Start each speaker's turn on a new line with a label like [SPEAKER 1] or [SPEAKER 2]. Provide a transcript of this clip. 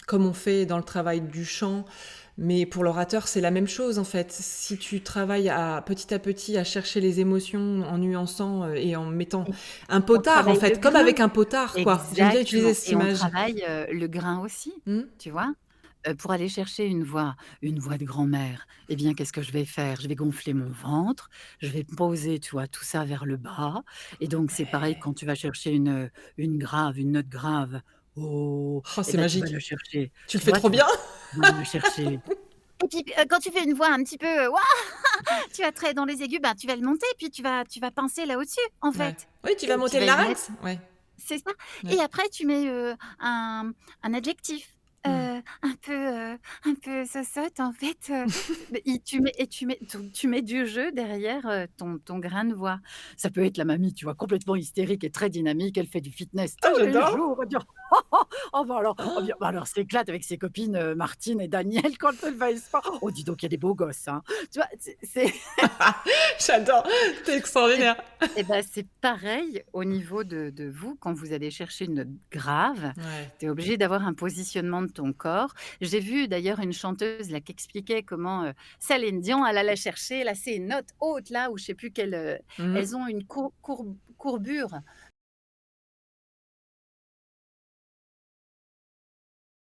[SPEAKER 1] comme on fait dans le travail du chant. Mais pour l'orateur, c'est la même chose en fait. Si tu travailles à petit à chercher les émotions en nuançant, et en mettant
[SPEAKER 2] Et
[SPEAKER 1] un
[SPEAKER 2] on
[SPEAKER 1] potard en
[SPEAKER 2] travaille le
[SPEAKER 1] fait, comme
[SPEAKER 2] grain.
[SPEAKER 1] avec un potard quoi. J'aime bien utiliser
[SPEAKER 2] Exactement
[SPEAKER 1] cette
[SPEAKER 2] et on
[SPEAKER 1] image.
[SPEAKER 2] travaille, le grain aussi,
[SPEAKER 1] Mmh.
[SPEAKER 2] tu vois? Pour aller chercher une voix de grand-mère, eh bien, qu'est-ce que je vais faire? Je vais gonfler mon ventre, je vais poser, tu vois, tout ça vers le bas et donc c'est pareil
[SPEAKER 1] Ouais.
[SPEAKER 2] quand tu vas chercher une grave, une note grave, oh
[SPEAKER 1] Oh,
[SPEAKER 2] et
[SPEAKER 1] c'est
[SPEAKER 2] ben, tu vas
[SPEAKER 1] magique.
[SPEAKER 2] le chercher,
[SPEAKER 1] Tu le
[SPEAKER 2] tu
[SPEAKER 1] fais
[SPEAKER 2] vois?
[SPEAKER 1] trop bien.
[SPEAKER 2] Tu vas le chercher et puis, quand tu fais une voix un petit peu, waouh, tu vas très dans les aigus, ben, tu vas le monter puis tu vas pincer là au-dessus, en
[SPEAKER 1] Ouais.
[SPEAKER 2] fait
[SPEAKER 1] Oui, tu vas
[SPEAKER 2] et tu
[SPEAKER 1] monter le
[SPEAKER 2] vas y mettre
[SPEAKER 1] larynx. Ouais,
[SPEAKER 2] c'est ça et
[SPEAKER 1] ouais.
[SPEAKER 2] après tu mets, un adjectif,
[SPEAKER 1] Mmh.
[SPEAKER 2] un peu sosote en fait, mais et tu mets du jeu derrière, ton grain de voix. Ça peut être la mamie, tu vois, complètement hystérique et très dynamique, elle fait du fitness
[SPEAKER 1] Ah
[SPEAKER 2] tous les
[SPEAKER 1] j'adore!
[SPEAKER 2] jours, elle va dire: «Oh bah alors oh bien bah alors s'éclate avec ses copines, Martine et Daniel quand elles va au sport. Oh dis donc il y a des beaux gosses, hein». Tu vois? C'est
[SPEAKER 1] J'adore, tu
[SPEAKER 2] Et
[SPEAKER 1] extraordinaire.
[SPEAKER 2] et bah, c'est pareil au niveau de vous quand vous allez chercher une note grave,
[SPEAKER 1] Ouais.
[SPEAKER 2] tu es obligé d'avoir un positionnement de ton corps. J'ai vu d'ailleurs une chanteuse là qui expliquait comment, Céline Dion, elle allait chercher là, ces notes hautes là ou je sais plus quelle,
[SPEAKER 1] Mmh mh.
[SPEAKER 2] elles ont une courbure,